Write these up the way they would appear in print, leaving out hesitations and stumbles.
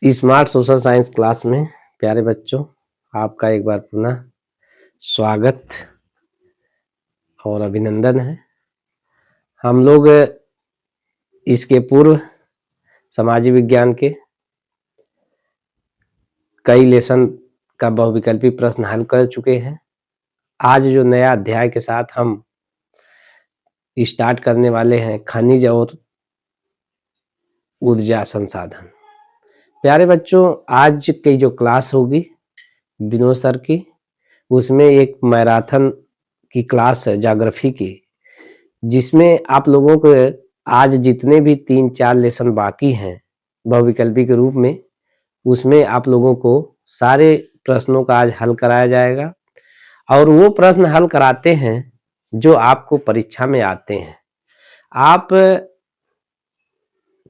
Smart social science class में प्यारे बच्चों, आपका एक बार पुनः स्वागत और अभिनंदन है। हम लोग इसके पूर्व सामाजिक विज्ञान के कई लेसन का बहुविकल्पी प्रश्न हल कर चुके हैं। आज जो नया अध्याय के साथ हम स्टार्ट करने वाले हैं, खनिज और ऊर्जा संसाधन। प्यारे बच्चों, आज की जो क्लास होगी विनोद सर की, उसमें एक मैराथन की क्लास है ज्योग्राफी की, जिसमें आप लोगों को आज जितने भी 3-4 लेसन बाकी हैं बहुविकल्पी के रूप में, उसमें आप लोगों को सारे प्रश्नों का आज हल कराया जाएगा। और वो प्रश्न हल कराते हैं जो आपको परीक्षा में आते हैं। आप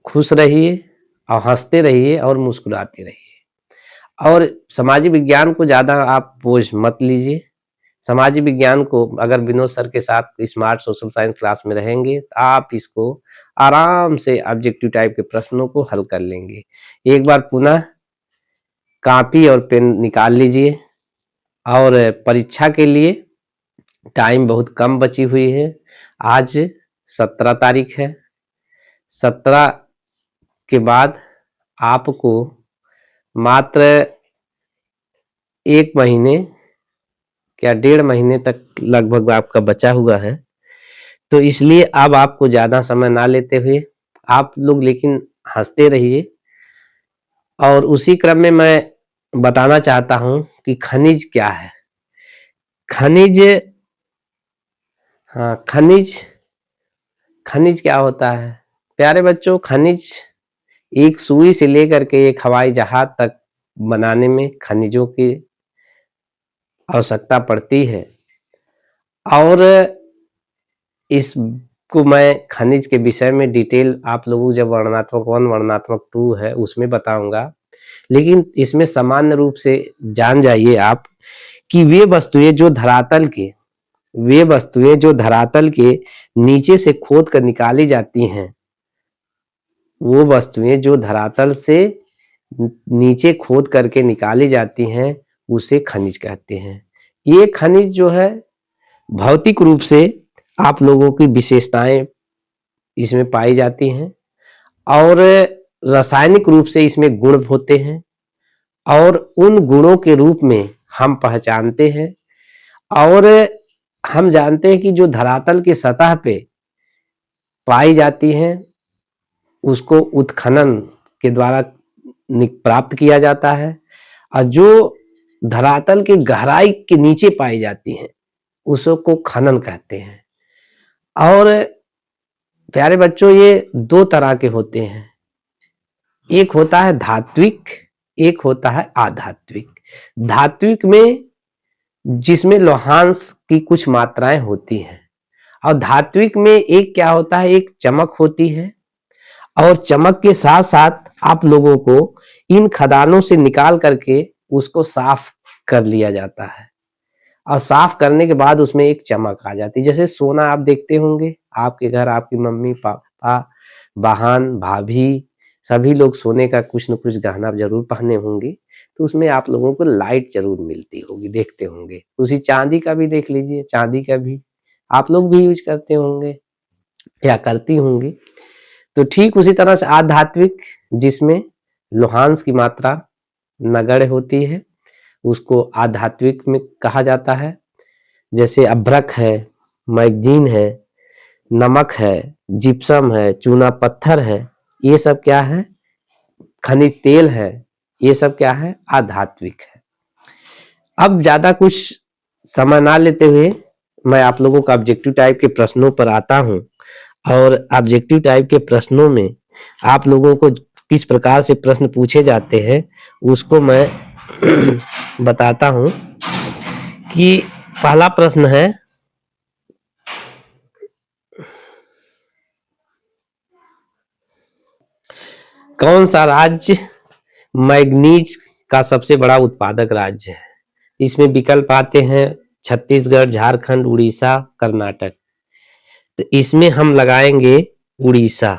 खुश रहिए और हंसते रहिए और मुस्कुराते रहिए। और सामाजिक विज्ञान को ज़्यादा आप बोझ मत लीजिए। सामाजिक विज्ञान को अगर विनोद सर के साथ स्मार्ट सोशल साइंस क्लास में रहेंगे तो आप इसको आराम से ऑब्जेक्टिव टाइप के प्रश्नों को हल कर लेंगे। एक बार पुनः कॉपी और पेन निकाल लीजिए। और परीक्षा के लिए टाइम बहुत कम बची हुई है। आज 17 तारीख है। 17 के बाद आपको मात्र 1 महीने क्या 1.5 महीने तक लगभग आपका बचा हुआ है। तो इसलिए अब आपको ज़्यादा समय ना लेते हुए आप लोग लेकिन हंसते रहिए। और उसी क्रम में मैं बताना चाहता हूं कि खनिज क्या है। खनिज खनिज क्या होता है प्यारे बच्चों? खनिज एक सुई से लेकर के एक हवाई जहाज तक बनाने में खनिजों की आवश्यकता पड़ती है। और इसको मैं खनिज के विषय में डिटेल आप लोगों को जब वर्णनात्मक 1 वर्णनात्मक 2 है उसमें बताऊंगा। लेकिन इसमें सामान्य रूप से जान जाइए आप कि वे वस्तुएं जो धरातल के नीचे से खोद कर निकाली जाती हैं, वो वस्तुएं जो धरातल से नीचे खोद करके निकाली जाती हैं उसे खनिज कहते हैं। ये खनिज जो है भौतिक रूप से आप लोगों की विशेषताएं इसमें पाई जाती हैं और रासायनिक रूप से इसमें गुण होते हैं और उन गुणों के रूप में हम पहचानते हैं। और हम जानते हैं कि जो धरातल की सतह पे पाई जाती हैं उसको उत्खनन के द्वारा प्राप्त किया जाता है और जो धरातल के गहराई के नीचे पाई जाती हैं उसको खनन कहते हैं। और प्यारे बच्चों, ये 2 तरह के होते हैं, एक होता है धात्विक, एक होता है आधात्विक। धात्विक में जिसमें लौहांश की कुछ मात्राएं होती हैं और धात्विक में एक क्या होता है, एक चमक होती है और चमक के साथ साथ आप लोगों को इन खदानों से निकाल करके उसको साफ कर लिया जाता है और साफ करने के बाद उसमें एक चमक आ जाती है। जैसे सोना आप देखते होंगे, आपके घर आपकी मम्मी पापा बहन भाभी सभी लोग सोने का कुछ न कुछ गहना जरूर पहने होंगे, तो उसमें आप लोगों को लाइट जरूर मिलती होगी, देखते होंगे। उसी चांदी का भी देख लीजिए, चांदी का भी आप लोग भी यूज करते होंगे या करती होंगी। तो ठीक उसी तरह से आध्यात्मिक, जिसमें लोहांश की मात्रा नगण्य होती है, उसको आध्यात्मिक में कहा जाता है। जैसे अभ्रक है, मैग्नीज है, नमक है, जिप्सम है, चूना पत्थर है, ये सब क्या है? खनिज तेल है। ये सब क्या है? आध्यात्मिक है। अब ज्यादा कुछ समय ना लेते हुए मैं आप लोगों का ऑब्जेक्टिव टाइप के प्रश्नों पर आता हूं। और ऑब्जेक्टिव टाइप के प्रश्नों में आप लोगों को किस प्रकार से प्रश्न पूछे जाते हैं उसको मैं बताता हूं कि पहला प्रश्न है, कौन सा राज्य मैग्नीज का सबसे बड़ा उत्पादक राज्य है? इसमें विकल्प आते हैं छत्तीसगढ़, झारखंड, उड़ीसा, कर्नाटक। तो इसमें हम लगाएंगे उड़ीसा।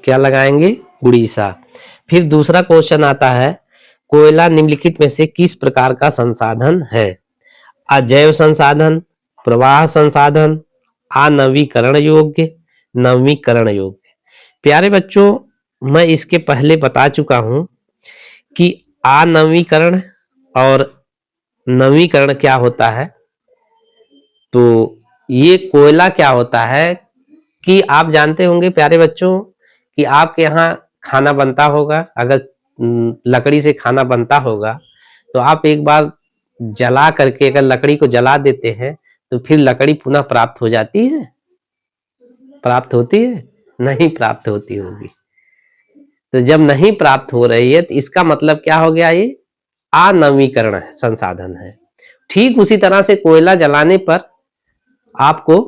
क्या लगाएंगे? उड़ीसा। फिर दूसरा क्वेश्चन आता है, कोयला निम्नलिखित में से किस प्रकार का संसाधन है? अजैव संसाधन, प्रवाह संसाधन, अनवीकरण योग्य, नवीकरण योग्य। प्यारे बच्चों, मैं इसके पहले बता चुका हूं कि अनवीकरण और नवीकरण क्या होता है। तो ये कोयला क्या होता है कि आप जानते होंगे प्यारे बच्चों कि आपके यहाँ खाना बनता होगा, अगर लकड़ी से खाना बनता होगा तो आप एक बार जला करके अगर लकड़ी को जला देते हैं तो फिर लकड़ी पुनः प्राप्त हो जाती है? प्राप्त होती है? नहीं प्राप्त होती होगी। तो जब नहीं प्राप्त हो रही है तो इसका मतलब क्या हो गया? ये अनवीकरण संसाधन है। ठीक उसी तरह से कोयला जलाने पर आपको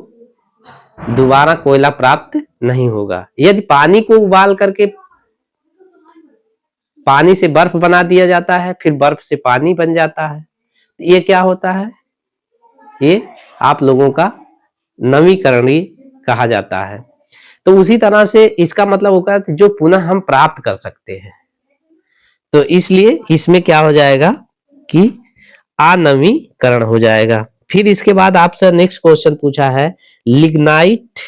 दोबारा कोयला प्राप्त नहीं होगा। यदि पानी को उबाल करके पानी से बर्फ बना दिया जाता है, फिर बर्फ से पानी बन जाता है, तो ये क्या होता है? ये आप लोगों का नवीकरणीय कहा जाता है। तो उसी तरह से इसका मतलब होगा जो पुनः हम प्राप्त कर सकते हैं। तो इसलिए इसमें क्या हो जाएगा कि अनवीकरण हो जाएगा। फिर इसके बाद आपसे नेक्स्ट क्वेश्चन पूछा है, लिग्नाइट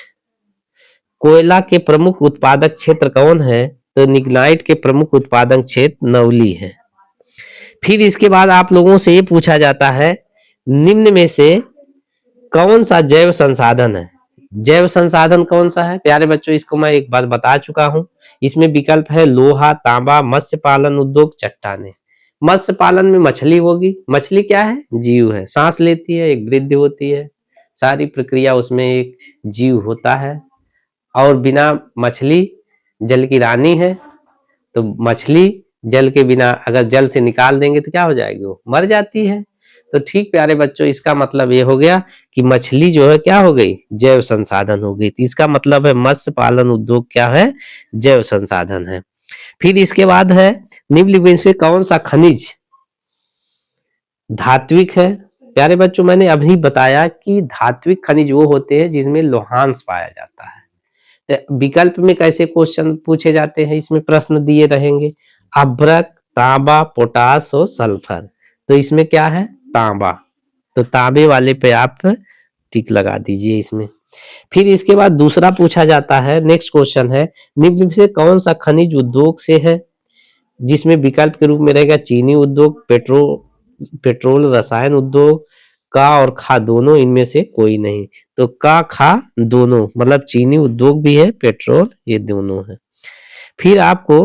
कोयला के प्रमुख उत्पादक क्षेत्र कौन है? तो लिग्नाइट के प्रमुख उत्पादक क्षेत्र नवली है। फिर इसके बाद आप लोगों से ये पूछा जाता है, निम्न में से कौन सा जैव संसाधन है? जैव संसाधन कौन सा है? प्यारे बच्चों, इसको मैं एक बार बता चुका हूं। इसमें विकल्प है लोहा, तांबा, मत्स्य पालन उद्योग, चट्टाने। मत्स्य पालन में मछली होगी। मछली क्या है? जीव है, सांस लेती है, एक वृद्धि होती है, सारी प्रक्रिया उसमें एक जीव होता है। और बिना मछली जल की रानी है, तो मछली जल के बिना अगर जल से निकाल देंगे तो क्या हो जाएगी? वो मर जाती है। तो ठीक प्यारे बच्चों, इसका मतलब ये हो गया कि मछली जो है क्या हो गई? जैव संसाधन हो गई। तो इसका मतलब है मत्स्य पालन उद्योग क्या है? जैव संसाधन है। फिर इसके बाद है, निम्नलिखित में से कौन सा खनिज धात्विक है? प्यारे बच्चों, मैंने अभी बताया कि धात्विक खनिज वो होते हैं जिसमें लोहांश पाया जाता है। तो विकल्प में कैसे क्वेश्चन पूछे जाते हैं, इसमें प्रश्न दिए रहेंगे, अभ्रक, तांबा, पोटास और सल्फर। तो इसमें क्या है? तांबा। तो तांबे वाले पे आप टिक लगा दीजिए इसमें। फिर इसके बाद दूसरा पूछा जाता है, नेक्स्ट क्वेश्चन है, निम्न में से कौन सा खनिज उद्योग से है? जिसमें विकल्प के रूप में रहेगा चीनी उद्योग, पेट्रोल रसायन उद्योग, का और खा दोनों, इनमें से कोई नहीं। तो का खा दोनों मतलब चीनी उद्योग भी है, पेट्रोल, ये दोनों है। फिर आपको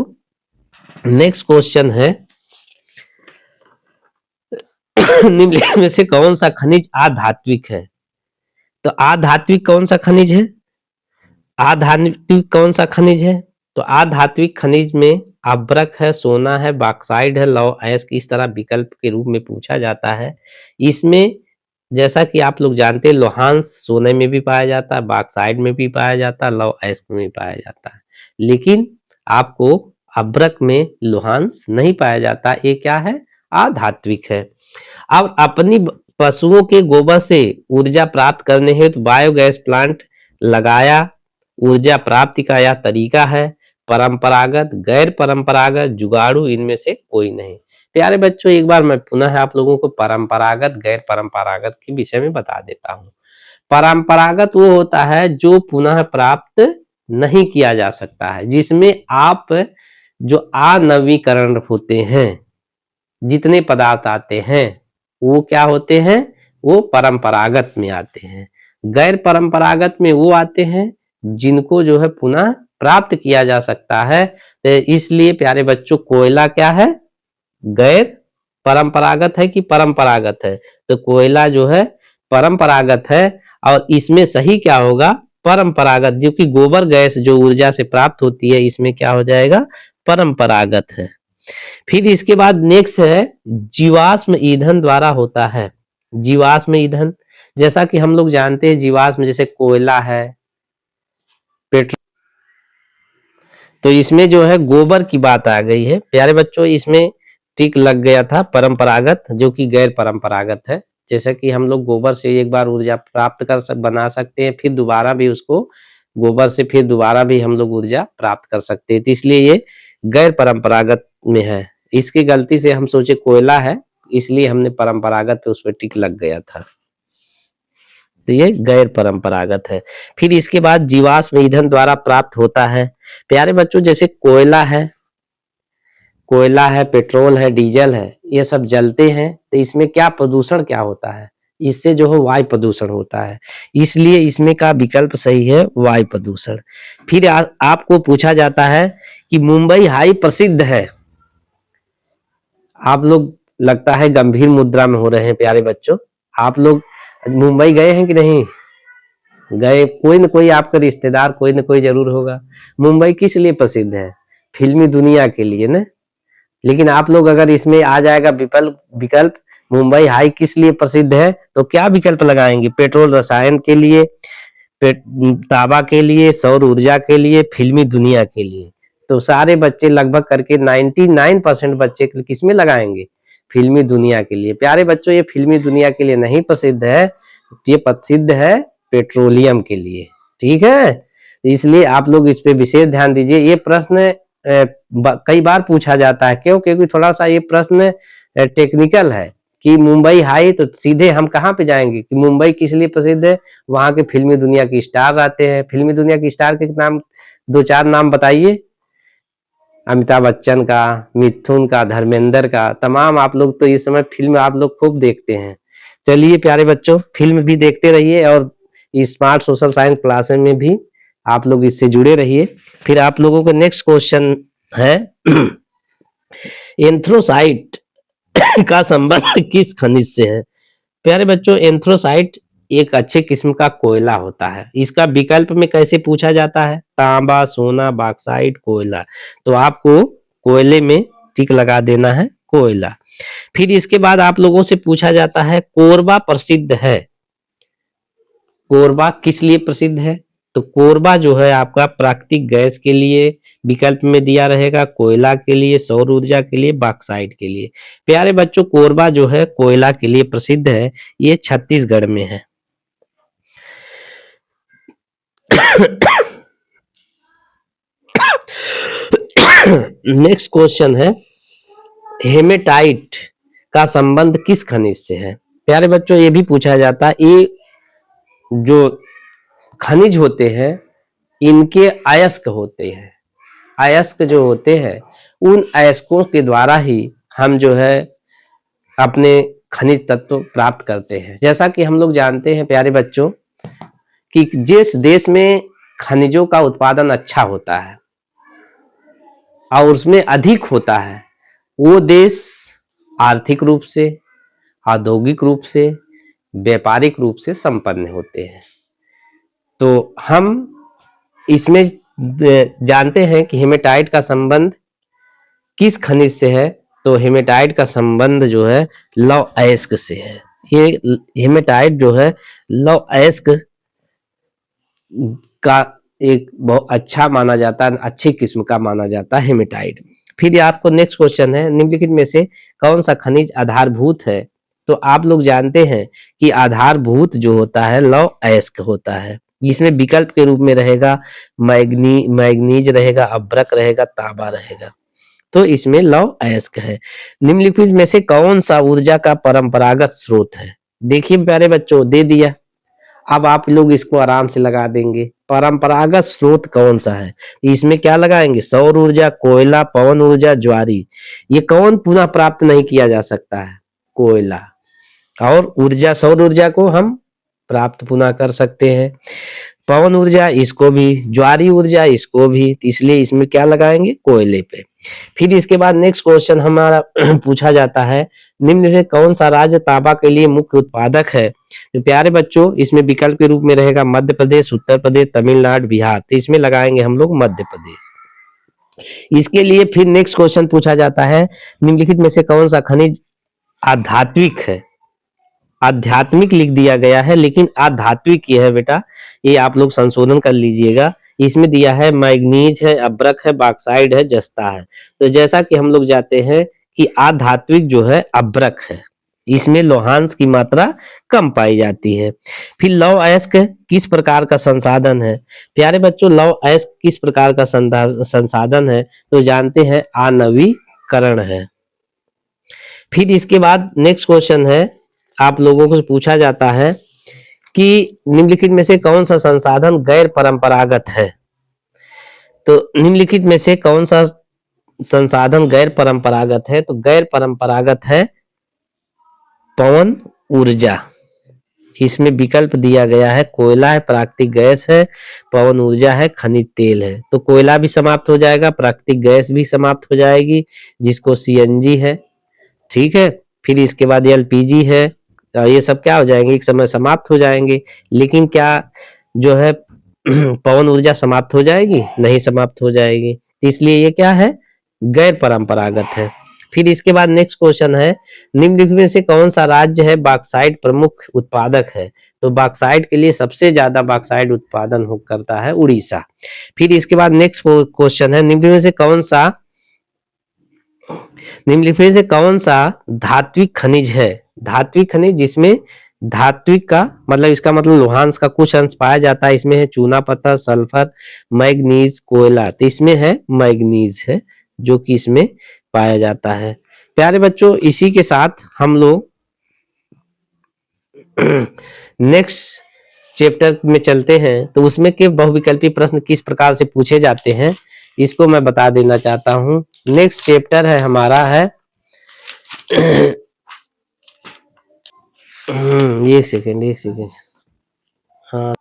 नेक्स्ट क्वेश्चन है, निम्नलिखित में से कौन सा खनिज अधात्विक है? तो अधात्विक कौन सा खनिज है? अधात्विक कौन सा खनिज है? तो अधात्विक खनिज में अभ्रक है, सोना है, बॉक्साइड है, लौह अयस्क, इस तरह विकल्प के रूप में पूछा जाता है। इसमें जैसा कि आप लोग जानते हैं, लोहांश सोने में भी पाया जाता है, बॉक्साइड में भी पाया जाता है, लौह अयस्क में भी पाया जाता है, लेकिन आपको अभ्रक में लोहांश नहीं पाया जाता। ये क्या है? अधात्विक है। अब अपनी पशुओं के गोबर से ऊर्जा प्राप्त करने हेतु बायोगैस प्लांट लगाया, ऊर्जा प्राप्ति का यह तरीका है। परंपरागत, गैर परंपरागत, जुगाड़ू, इनमें से कोई नहीं। प्यारे बच्चों, एक बार मैं पुनः आप लोगों को परंपरागत, गैर परंपरागत के विषय में बता देता हूं। परंपरागत वो होता है जो पुनः प्राप्त नहीं किया जा सकता है, जिसमें आप जो अनवीकरण होते हैं, जितने पदार्थ आते हैं वो क्या होते हैं? वो परंपरागत में आते हैं। गैर परंपरागत में वो आते हैं जिनको जो है पुनः प्राप्त किया जा सकता है। तो इसलिए प्यारे बच्चों, कोयला क्या है? गैर परंपरागत है कि परंपरागत है? तो कोयला जो है परंपरागत है, और इसमें सही क्या होगा? परंपरागत, जो कि गोबर गैस जो ऊर्जा से प्राप्त होती है, इसमें क्या हो जाएगा? परंपरागत है। फिर इसके बाद नेक्स्ट है, जीवाश्म ईंधन द्वारा होता है। जीवाश्म ईंधन, जैसा कि हम लोग जानते हैं, जीवाश्म जैसे कोयला है, पेट्रोल, तो इसमें जो है गोबर की बात आ गई है। प्यारे बच्चों, इसमें टिक लग गया था परंपरागत, जो कि गैर परंपरागत है। जैसे कि हम लोग गोबर से एक बार ऊर्जा प्राप्त बना सकते हैं, फिर दोबारा भी उसको गोबर से फिर दोबारा भी हम लोग ऊर्जा प्राप्त कर सकते हैं। तो इसलिए ये गैर परंपरागत में है। इसकी गलती से हम सोचे कोयला है, इसलिए हमने परंपरागत पे उस पर टिक लग गया था। तो ये गैर परंपरागत है। फिर इसके बाद जीवाश्म ईंधन द्वारा प्राप्त होता है। प्यारे बच्चों, जैसे कोयला है, पेट्रोल है, डीजल है, ये सब जलते हैं तो इसमें क्या प्रदूषण क्या होता है? इससे जो है वायु प्रदूषण होता है। इसलिए इसमें का विकल्प सही है वायु प्रदूषण। फिर आपको पूछा जाता है कि मुंबई हाई प्रसिद्ध है। आप लोग लगता है गंभीर मुद्रा में हो रहे हैं प्यारे बच्चों। आप लोग मुंबई गए हैं कि नहीं गए? कोई न कोई आपका रिश्तेदार कोई न कोई जरूर होगा। मुंबई किस लिए प्रसिद्ध है? फिल्मी दुनिया के लिए ना। लेकिन आप लोग अगर इसमें आ जाएगा विकल्प मुंबई हाई किस लिए प्रसिद्ध है, तो क्या विकल्प लगाएंगे? पेट्रोल रसायन के लिए, तांबा के लिए, सौर ऊर्जा के लिए, फिल्मी दुनिया के लिए। तो सारे बच्चे लगभग करके 99% बच्चे किसमें लगाएंगे? फिल्मी दुनिया के लिए। प्यारे बच्चों, ये फिल्मी दुनिया के लिए नहीं प्रसिद्ध है, ये प्रसिद्ध है पेट्रोलियम के लिए। ठीक है, इसलिए आप लोग इस पे विशेष ध्यान दीजिए। ये प्रश्न कई बार पूछा जाता है। क्यों? क्योंकि थोड़ा सा ये प्रश्न टेक्निकल है कि मुंबई हाई, तो सीधे हम कहाँ पे जाएंगे कि मुंबई किस लिए प्रसिद्ध है? वहां के फिल्मी दुनिया के स्टार आते हैं। फिल्मी दुनिया के स्टार के नाम, 2-4 नाम बताइए। अमिताभ बच्चन का, मिथुन का, धर्मेंद्र का, तमाम। आप लोग तो इस समय फिल्म आप लोग खूब देखते हैं। चलिए प्यारे बच्चों, फिल्म भी देखते रहिए और स्मार्ट सोशल साइंस क्लासेस में भी आप लोग इससे जुड़े रहिए। फिर आप लोगों का नेक्स्ट क्वेश्चन है एंथ्रोसाइट का संबंध किस खनिज से है? प्यारे बच्चों, एंथ्रोसाइट एक अच्छे किस्म का कोयला होता है। इसका विकल्प में कैसे पूछा जाता है? तांबा, सोना, बॉक्साइट, कोयला। तो आपको कोयले में टिक लगा देना है, कोयला। फिर इसके बाद आप लोगों से पूछा जाता है कोरबा प्रसिद्ध है। कोरबा किस लिए प्रसिद्ध है? तो कोरबा जो है आपका प्राकृतिक गैस के लिए विकल्प में दिया रहेगा, कोयला के लिए, सौर ऊर्जा के लिए, बॉक्साइट के लिए। प्यारे बच्चों, कोरबा जो है कोयला के लिए प्रसिद्ध है। ये छत्तीसगढ़ में है। नेक्स्ट क्वेश्चन है हेमेटाइट का संबंध किस खनिज से है? प्यारे बच्चों, ये भी पूछा जाता है। ये जो खनिज होते हैं इनके अयस्क होते हैं। अयस्क जो होते हैं उन अयस्कों के द्वारा ही हम जो है अपने खनिज तत्व प्राप्त करते हैं। जैसा कि हम लोग जानते हैं प्यारे बच्चों कि जिस देश में खनिजों का उत्पादन अच्छा होता है और उसमें अधिक होता है, वो देश आर्थिक रूप से, औद्योगिक रूप से, व्यापारिक रूप से संपन्न होते हैं। तो हम इसमें जानते हैं कि हेमेटाइट का संबंध किस खनिज से है? तो हेमेटाइट का संबंध जो है लौह अयस्क से है। ये हेमेटाइट जो है लौह अयस्क का एक बहुत अच्छा माना जाता है, अच्छी किस्म का माना जाता है हेमेटाइट। फिर आपको नेक्स्ट क्वेश्चन है निम्नलिखित में से कौन सा खनिज आधारभूत है? तो आप लोग जानते हैं कि आधारभूत जो होता है लौह अयस्क होता है। इसमें विकल्प के रूप में रहेगा मैग्नीज रहेगा, अभ्रक रहेगा, तांबा रहेगा। तो इसमें लौह अयस्क है। निम्नलिखित में से कौन सा ऊर्जा का परंपरागत स्रोत है? देखिए प्यारे बच्चों, दे दिया। अब आप लोग इसको आराम से लगा देंगे। परंपरागत स्रोत कौन सा है? इसमें क्या लगाएंगे? सौर ऊर्जा, कोयला, पवन ऊर्जा, ज्वारी। ये कौन पुनः प्राप्त नहीं किया जा सकता है? कोयला। और ऊर्जा, सौर ऊर्जा को हम प्राप्त पुनः कर सकते हैं, पवन ऊर्जा इसको भी, ज्वारी ऊर्जा इसको भी। इसलिए इसमें क्या लगाएंगे? कोयले पे। फिर इसके बाद नेक्स्ट क्वेश्चन हमारा पूछा जाता है निम्न में कौन सा राज्य तांबा के लिए मुख्य उत्पादक है? तो प्यारे बच्चों, इसमें विकल्प के रूप में रहेगा मध्य प्रदेश, उत्तर प्रदेश, तमिलनाडु, बिहार। तो इसमें लगाएंगे हम लोग मध्य प्रदेश। इसके लिए फिर नेक्स्ट क्वेश्चन पूछा जाता है निम्नलिखित में से कौन सा खनिज आध्यात्मिक है? आध्यात्मिक लिख दिया गया है लेकिन आध्यात्मिक ये है बेटा, ये आप लोग संशोधन कर लीजिएगा। इसमें दिया है मैग्नीज है, अभ्रक है, बॉक्साइट है, जस्ता है। तो जैसा कि हम लोग जाते हैं कि आध्यात्मिक जो है अभ्रक है। इसमें लौहांश की मात्रा कम पाई जाती है। फिर लौह अयस्क किस प्रकार का संसाधन है? प्यारे बच्चों, लौह अयस्क किस प्रकार का संसाधन है? तो जानते हैं आणविकरण है। फिर इसके बाद नेक्स्ट क्वेश्चन है, आप लोगों को पूछा जाता है कि निम्नलिखित में से कौन सा संसाधन गैर परंपरागत है? तो निम्नलिखित में से कौन सा संसाधन गैर परंपरागत है? तो गैर परंपरागत है पवन ऊर्जा। इसमें विकल्प दिया गया है, कोयला है, प्राकृतिक गैस है, पवन ऊर्जा है, खनिज तेल है। तो कोयला भी समाप्त हो जाएगा, प्राकृतिक गैस भी समाप्त हो जाएगी जिसको सीएनजी है, ठीक है। फिर इसके बाद एलपीजी है, ये सब क्या हो जाएंगे, एक समय समाप्त हो जाएंगे। लेकिन क्या जो है पवन ऊर्जा समाप्त हो जाएगी? नहीं समाप्त हो जाएगी। तो इसलिए ये क्या है, गैर परंपरागत है। फिर इसके बाद नेक्स्ट क्वेश्चन है, निम्नलिखित में से कौन सा राज्य है बॉक्साइट प्रमुख उत्पादक है? तो बॉक्साइट के लिए सबसे ज्यादा बॉक्साइट उत्पादन करता है उड़ीसा। फिर इसके बाद नेक्स्ट क्वेश्चन है, निम्नलिखित में से कौन सा धात्विक खनिज है? धात्विक खनिज जिसमें धात्विक का मतलब, इसका मतलब लोहांश का कुछ अंश पाया जाता है। इसमें है चूना पत्थर, सल्फर, मैग्नीज, कोयला। तो इसमें है मैग्नीज है जो कि इसमें पाया जाता है। प्यारे बच्चों, इसी के साथ हम लोग नेक्स्ट चैप्टर में चलते हैं। तो उसमें के बहुविकल्पी प्रश्न किस प्रकार से पूछे जाते हैं इसको मैं बता देना चाहता हूं। नेक्स्ट चैप्टर है हमारा है एक सेकेंड हाँ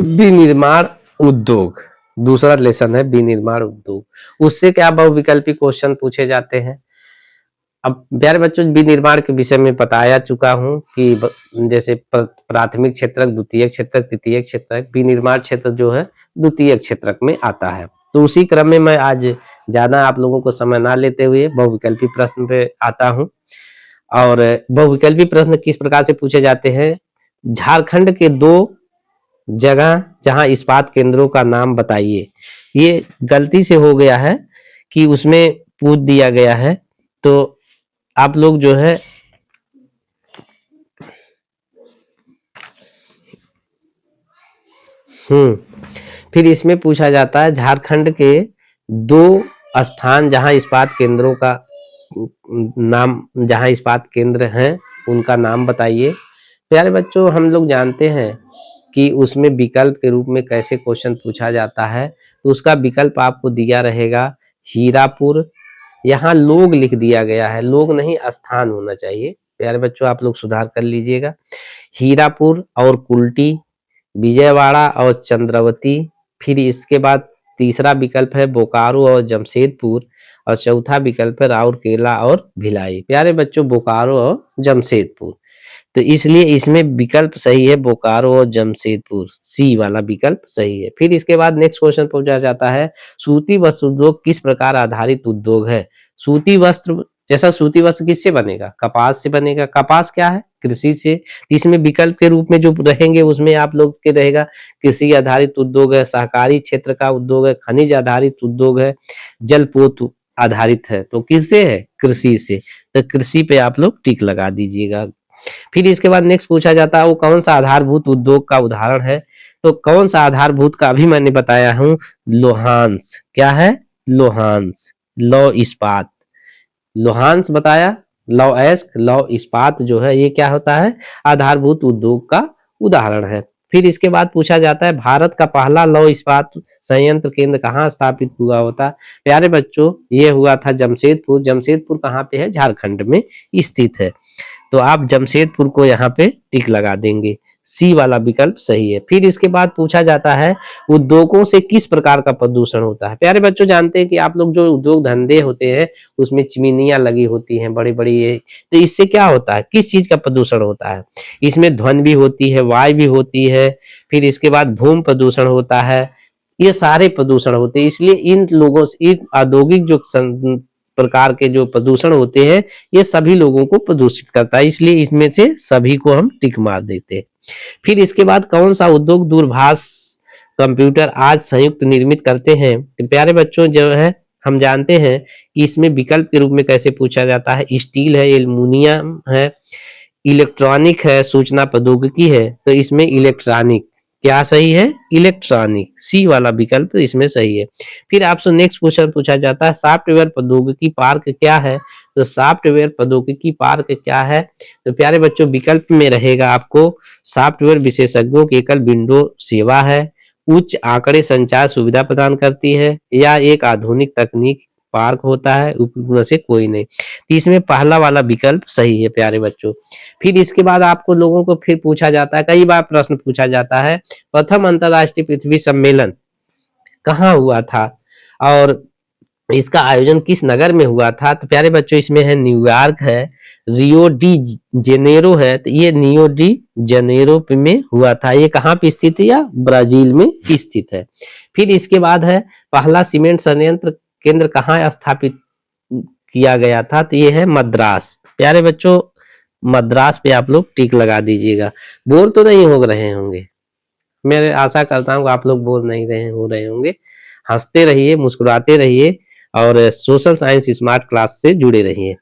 विनिर्माण उद्योग, दूसरा लेसन है विनिर्माण उद्योग। उससे क्या बहुविकल्पी क्वेश्चन पूछे जाते हैं। अब प्यारे बच्चों, विनिर्माण के विषय में बताया चुका हूं कि जैसे प्राथमिक क्षेत्रक, द्वितीय क्षेत्रक, तृतीय क्षेत्रक। विनिर्माण क्षेत्र जो है द्वितीय क्षेत्रक में आता है। तो उसी क्रम में मैं आज ज्यादा आप लोगों को समय ना लेते हुए बहुविकल्पी प्रश्न पे आता हूं। और बहुविकल्पी प्रश्न किस प्रकार से पूछे जाते हैं, झारखंड के 2 जगह जहां इस्पात केंद्रों का नाम बताइए। ये गलती से हो गया है कि उसमें पूछ दिया गया है, तो आप लोग जो है फिर इसमें पूछा जाता है झारखंड के 2 स्थान जहां इस्पात केंद्रों का नाम, जहां इस्पात केंद्र हैं उनका नाम बताइए। प्यारे बच्चों, हम लोग जानते हैं कि उसमें विकल्प के रूप में कैसे क्वेश्चन पूछा जाता है। तो उसका विकल्प आपको दिया रहेगा हीरापुर। यहाँ लोग लिख दिया गया है, लोग नहीं स्थान होना चाहिए। प्यारे बच्चों, आप लोग सुधार कर लीजिएगा। हीरापुर और कुल्टी, विजयवाड़ा और चंद्रवती। फिर इसके बाद तीसरा विकल्प है बोकारो और जमशेदपुर, और चौथा विकल्प है राउरकेला और भिलाई। प्यारे बच्चों, बोकारो और जमशेदपुर। तो इसलिए इसमें विकल्प सही है बोकारो और जमशेदपुर, सी वाला विकल्प सही है। फिर इसके बाद नेक्स्ट क्वेश्चन पूछा जाता है, सूती वस्त्र उद्योग किस प्रकार आधारित उद्योग है? सूती वस्त्र, जैसा सूती वस्त्र किससे बनेगा? कपास से बनेगा। कपास क्या है? कृषि से। इसमें विकल्प के रूप में जो रहेंगे उसमें आप लोग के रहेगा कृषि आधारित उद्योग है, सहकारी क्षेत्र का उद्योग है, खनिज आधारित उद्योग है, जलपोत आधारित है। तो किससे है? कृषि से। तो कृषि पे आप लोग टिक लगा दीजिएगा। फिर इसके बाद नेक्स्ट पूछा जाता है, वो कौन सा आधारभूत उद्योग का उदाहरण है? तो कौन सा आधारभूत का अभी मैंने बताया हूं, लोहांश। क्या है? लोहांश, लौह इस्पात। लोहांश बताया, लौह अयस्क, लौह इस्पात जो है ये क्या होता है? आधारभूत उद्योग का उदाहरण है। फिर इसके बाद पूछा जाता है, भारत का पहला लौह इस्पात संयंत्र केंद्र कहाँ स्थापित हुआ होता? प्यारे बच्चों, ये हुआ था जमशेदपुर। जमशेदपुर कहाँ पे है? झारखंड में स्थित है। तो आप जमशेदपुर को यहाँ पे टिक लगा देंगे, सी वाला विकल्प सही है। फिर इसके बाद पूछा जाता है, उद्योगों से किस प्रकार का प्रदूषण होता है? प्यारे बच्चों, जानते हैं कि आप लोग जो उद्योग धंधे होते हैं उसमें चिमनियां लगी होती हैं बड़ी बड़ी, तो इससे क्या होता है, किस चीज का प्रदूषण होता है? इसमें ध्वनि भी होती है, वायु भी होती है, फिर इसके बाद भूमि प्रदूषण होता है, ये सारे प्रदूषण होते हैं। इसलिए इन लोगों से, इन औद्योगिक जो प्रकार के जो प्रदूषण होते हैं ये सभी लोगों को प्रदूषित करता है, इसलिए इसमें से सभी को हम टिक मार देते हैं। फिर इसके बाद कौन सा उद्योग दूरभाष कंप्यूटर आज संयुक्त निर्मित करते हैं? तो प्यारे बच्चों जो है हम जानते हैं कि इसमें विकल्प के रूप में कैसे पूछा जाता है, स्टील है, एल्युमिनियम है, इलेक्ट्रॉनिक है, सूचना प्रौद्योगिकी है, तो इसमें इलेक्ट्रॉनिक क्या सही है, इलेक्ट्रॉनिक, सी वाला विकल्प इसमें सही है। फिर आपसे नेक्स्ट क्वेश्चन पूछा जाता है सॉफ्टवेयर प्रौद्योगिकी पार्क क्या है, तो सॉफ्टवेयर प्रौद्योगिकी पार्क क्या है, तो प्यारे बच्चों विकल्प में रहेगा आपको सॉफ्टवेयर विशेषज्ञों की एकल विंडो सेवा है, उच्च आंकड़े संचार सुविधा प्रदान करती है, या एक आधुनिक तकनीक पार्क होता है, उपमें से कोई नहीं। तो इसमें पहला वाला विकल्प सही है प्यारे बच्चों। फिर इसके बाद आपको लोगों को फिर पूछा जाता है, कई बार प्रश्न पूछा जाता है, प्रथम अंतरराष्ट्रीय पृथ्वी सम्मेलन कहाँ हुआ था और इसका आयोजन किस नगर में हुआ था, तो प्यारे बच्चों इसमें है न्यूयॉर्क है, रियो डी जेनेरो है, तो ये रियो डी जेनेरो में हुआ था। ये कहाँ पे स्थित है, या ब्राजील में स्थित है। फिर इसके बाद है पहला सीमेंट संयंत्र केंद्र कहाँ स्थापित किया गया था, तो ये है मद्रास। प्यारे बच्चों मद्रास पे आप लोग टिक लगा दीजिएगा। बोर तो नहीं हो रहे होंगे, मैं आशा करता हूँ आप लोग बोर नहीं हो रहे होंगे। हंसते रहिए, मुस्कुराते रहिए और सोशल साइंस स्मार्ट क्लास से जुड़े रहिए।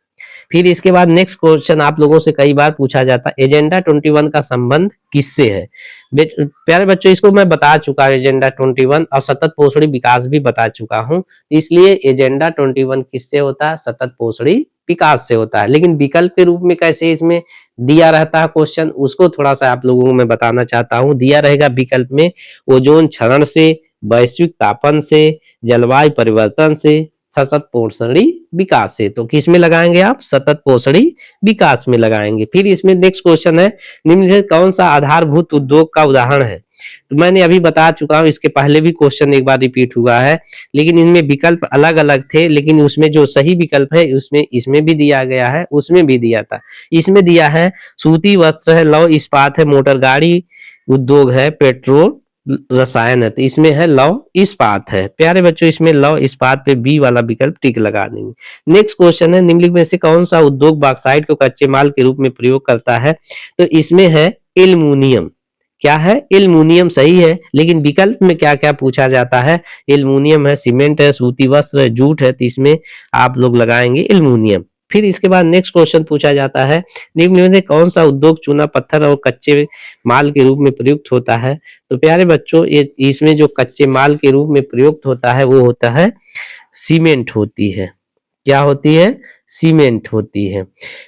फिर इसके बाद नेक्स्ट क्वेश्चन आप लोगों से कई बार पूछा जाता है, एजेंडा 21 का संबंध किससे है। प्यारे बच्चों इसको मैं बता चुका हूँ, एजेंडा 21 और सतत पोषणी विकास भी बता चुका हूँ, इसलिए एजेंडा 21 किससे होता है, सतत पोषणी विकास से होता है। लेकिन विकल्प के रूप में कैसे इसमें दिया रहता है क्वेश्चन, उसको थोड़ा सा आप लोगों को मैं बताना चाहता हूँ। दिया रहेगा विकल्प में ओजोन क्षरण से, वैश्विक तापन से, जलवायु परिवर्तन से, सतत पोषणी विकास से। तो किस में लगाएंगे आप, सतत पोषणी विकास में लगाएंगे। फिर इसमें नेक्स्ट क्वेश्चन है, निम्नलिखित कौन सा आधारभूत उद्योग का उदाहरण है, तो मैंने अभी बता चुका हूँ, इसके पहले भी क्वेश्चन एक बार रिपीट हुआ है, लेकिन इनमें विकल्प अलग अलग थे, लेकिन उसमें जो सही विकल्प है उसमें इसमें भी दिया गया है, उसमें भी दिया था। इसमें दिया है सूती वस्त्र है, लौह इस्पात है, मोटर गाड़ी उद्योग है, पेट्रोल रसायन है, तो इसमें है लौह इस्पात है। प्यारे बच्चों इसमें लौह इस्पात पे बी वाला विकल्प टिक लगा देंगे। नेक्स्ट क्वेश्चन है, निम्नलिखित में से कौन सा उद्योग बॉक्साइट को कच्चे माल के रूप में प्रयोग करता है, तो इसमें है एल्युमिनियम। क्या है, एल्युमिनियम सही है, लेकिन विकल्प में क्या क्या पूछा जाता है, एल्युमिनियम है, सीमेंट है, सूती वस्त्र है, जूट है, तो इसमें आप लोग लगाएंगे एल्युमिनियम। फिर इसके बाद नेक्स्ट क्वेश्चन पूछा जाता है, निम्न में कौन सा उद्योग चूना पत्थर और कच्चे माल के रूप में प्रयुक्त होता है, तो प्यारे बच्चों ये इसमें जो कच्चे माल के रूप में प्रयुक्त होता है वो होता है सीमेंट होती है। क्या होती है, सीमेंट होती है।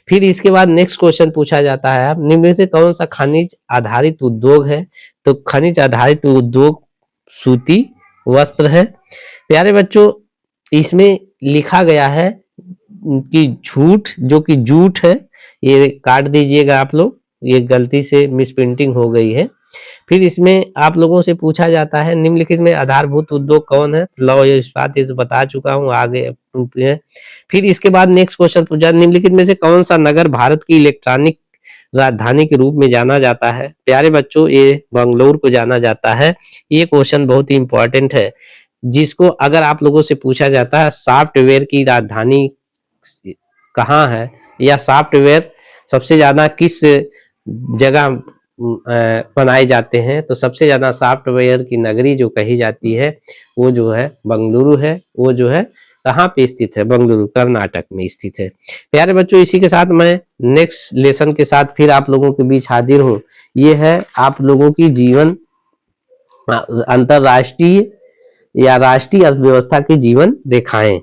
फिर इसके बाद नेक्स्ट क्वेश्चन पूछा जाता है, आप निम्न में से कौन सा खनिज आधारित उद्योग है, तो खनिज आधारित उद्योग सूती वस्त्र है। प्यारे बच्चों इसमें लिखा गया है कि झूठ, जो कि जूट है, ये काट दीजिएगा आप लोग, ये गलती से मिसप्रिंटिंग हो गई है। फिर इसमें आप लोगों से पूछा जाता है, निम्नलिखित में आधारभूत उद्योग कौन है, लौह इस्पात इसे बता चुका हूँ, आगे फिर इसके बाद नेक्स्ट क्वेश्चन पूछा, निम्नलिखित में से कौन सा नगर भारत की इलेक्ट्रॉनिक राजधानी के रूप में जाना जाता है। प्यारे बच्चों ये बंगलुरु को जाना जाता है। ये क्वेश्चन बहुत ही इंपॉर्टेंट है, जिसको अगर आप लोगों से पूछा जाता है सॉफ्टवेयर की राजधानी कहाँ है, या सॉफ्टवेयर सबसे ज्यादा किस जगह बनाए जाते हैं, तो सबसे ज्यादा सॉफ्टवेयर की नगरी जो कही जाती है वो जो है बंगलुरु है। वो जो है कहाँ पे स्थित है, बंगलुरु कर्नाटक में स्थित है। प्यारे बच्चों इसी के साथ मैं नेक्स्ट लेसन के साथ फिर आप लोगों के बीच हाजिर हूँ। ये है आप लोगों की जीवन अंतरराष्ट्रीय या राष्ट्रीय अर्थव्यवस्था की जीवन रेखाएं।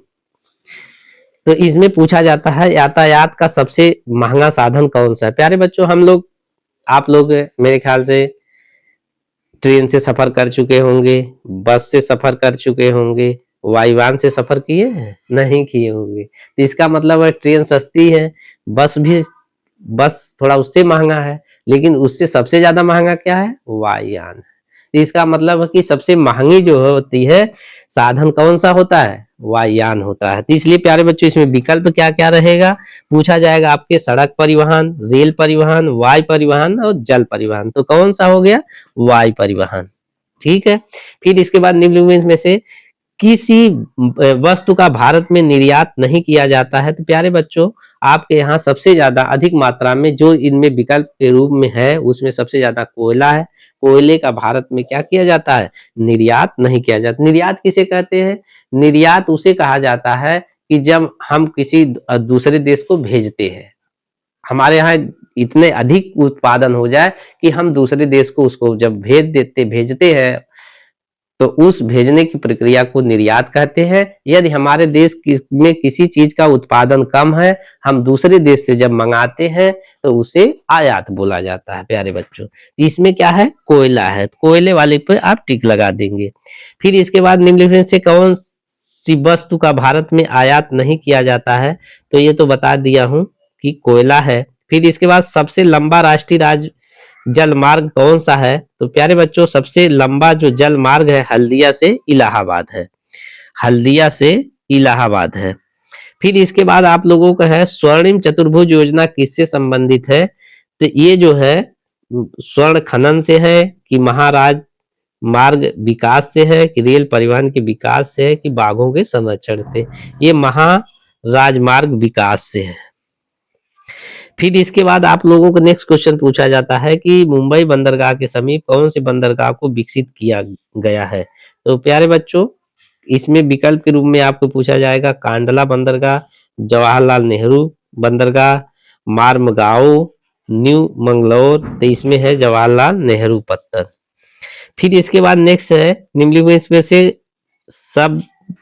तो इसमें पूछा जाता है यातायात का सबसे महंगा साधन कौन सा है। प्यारे बच्चों हम लोग, आप लोग मेरे ख्याल से ट्रेन से सफर कर चुके होंगे, बस से सफर कर चुके होंगे, वायुयान से सफर किए हैं, नहीं किए होंगे। तो इसका मतलब है ट्रेन सस्ती है, बस थोड़ा उससे महंगा है, लेकिन उससे सबसे ज्यादा महंगा क्या है, वायुयान। तो इसका मतलब है कि सबसे महंगी जो होती है साधन कौन सा होता है, वायुयान होता है। तो इसलिए प्यारे बच्चों इसमें विकल्प क्या क्या रहेगा, पूछा जाएगा आपके सड़क परिवहन, रेल परिवहन, वायु परिवहन और जल परिवहन। तो कौन सा हो गया, वायु परिवहन। ठीक है। फिर इसके बाद निम्नलिखित में से किसी वस्तु का भारत में निर्यात नहीं किया जाता है। तो प्यारे बच्चों, आपके यहाँ सबसे ज्यादा अधिक मात्रा में जो इनमें विकल्प के रूप में है, उसमें सबसे ज्यादा कोयला है। कोयले का भारत में क्या किया जाता है? निर्यात नहीं किया जाता। निर्यात किसे कहते हैं? निर्यात उसे कहा जाता है कि जब हम किसी दूसरे देश को भेजते हैं, हमारे यहाँ इतने अधिक उत्पादन हो जाए कि हम दूसरे देश को उसको जब भेजते हैं, तो उस भेजने की प्रक्रिया को निर्यात कहते हैं। यदि हमारे देश में किसी चीज का उत्पादन कम है, हम दूसरे देश से जब मंगाते हैं, तो उसे आयात बोला जाता है। प्यारे बच्चों, इसमें क्या है? कोयला है। तो कोयले वाले पे आप टिक लगा देंगे। फिर इसके बाद निम्नलिखित से कौन सी वस्तु का भारत में आयात नहीं किया जाता है? तो ये तो बता दिया हूं कि कोयला है। फिर इसके बाद सबसे लंबा राष्ट्रीय जल मार्ग कौन सा है? तो प्यारे बच्चों, सबसे लंबा जो जल मार्ग है हल्दिया से इलाहाबाद है। हल्दिया से इलाहाबाद है। फिर इसके बाद आप लोगों का है स्वर्णिम चतुर्भुज योजना किससे संबंधित है? तो ये जो है स्वर्ण खनन से है, कि महाराज मार्ग विकास से है, कि रेल परिवहन के विकास से है, कि बाघों के संरक्षण से? ये महाराजमार्ग विकास से है। फिर इसके बाद आप लोगों को नेक्स्ट क्वेश्चन पूछा जाता है कि मुंबई बंदरगाह के समीप कौन से बंदरगाह को विकसित किया गया है? तो प्यारे बच्चों, इसमें विकल्प के रूप में आपको पूछा जाएगा कांडला बंदरगाह, जवाहरलाल नेहरू बंदरगाह, मार्मगांव, न्यू मंगलौर। तो इसमें है जवाहरलाल नेहरू पत्तन। फिर इसके बाद नेक्स्ट है निम्नलिखित में से सब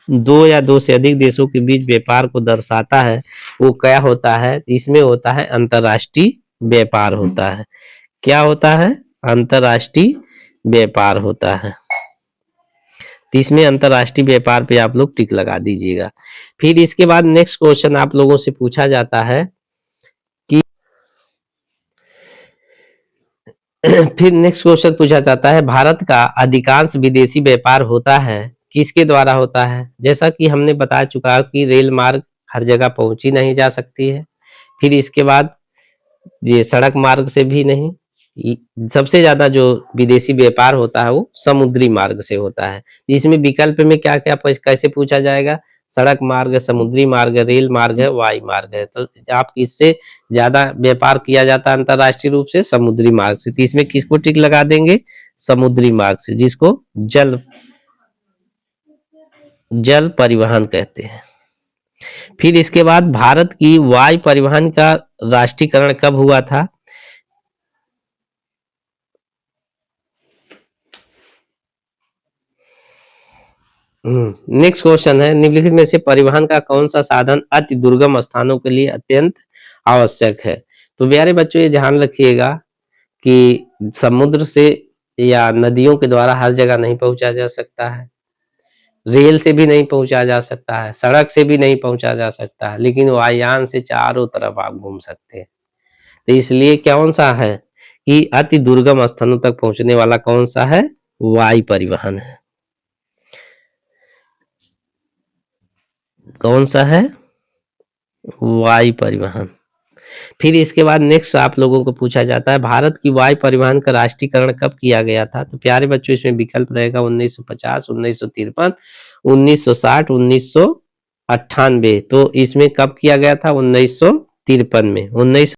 दो या दो से अधिक देशों के बीच व्यापार को दर्शाता है, वो क्या होता है? इसमें होता है अंतरराष्ट्रीय व्यापार होता है। क्या होता है? अंतरराष्ट्रीय व्यापार होता है। तो इसमें अंतरराष्ट्रीय व्यापार पे आप लोग टिक लगा दीजिएगा। फिर इसके बाद नेक्स्ट क्वेश्चन आप लोगों से पूछा जाता है कि फिर नेक्स्ट क्वेश्चन पूछा जाता है भारत का अधिकांश विदेशी व्यापार होता है किसके द्वारा होता है? जैसा कि हमने बता चुका कि रेल मार्ग हर जगह पहुंची नहीं जा सकती है। फिर इसके बाद ये सड़क मार्ग से भी नहीं, सबसे ज्यादा जो विदेशी व्यापार होता है वो समुद्री मार्ग से होता है। इसमें विकल्प में क्या क्या कैसे पूछा जाएगा? सड़क मार्ग, समुद्री मार्ग, रेल मार्ग है, वायु मार्ग है। तो आप किससे ज्यादा व्यापार किया जाता है अंतरराष्ट्रीय रूप से? समुद्री मार्ग से। तो इसमें किसको टिक लगा देंगे? समुद्री मार्ग से, जिसको जल परिवहन कहते हैं। फिर इसके बाद भारत की वायु परिवहन का राष्ट्रीयकरण कब हुआ था? नेक्स्ट क्वेश्चन है निम्नलिखित में से परिवहन का कौन सा साधन अति दुर्गम स्थानों के लिए अत्यंत आवश्यक है? तो प्यारे बच्चों, ये ध्यान रखिएगा कि समुद्र से या नदियों के द्वारा हर जगह नहीं पहुंचा जा सकता है, रेल से भी नहीं पहुंचा जा सकता है, सड़क से भी नहीं पहुंचा जा सकता है, लेकिन वायुयान से चारों तरफ आप घूम सकते हैं। तो इसलिए कौन सा है कि अति दुर्गम स्थानों तक पहुंचने वाला कौन सा है? वायु परिवहन है। कौन सा है? वायु परिवहन। फिर इसके बाद नेक्स्ट आप लोगों को पूछा जाता है भारत की वायु परिवहन का राष्ट्रीयकरण कब किया गया था? तो प्यारे बच्चों, इसमें विकल्प रहेगा 1950, 1953, 1960, 1998। तो इसमें कब किया गया था? 1953 में।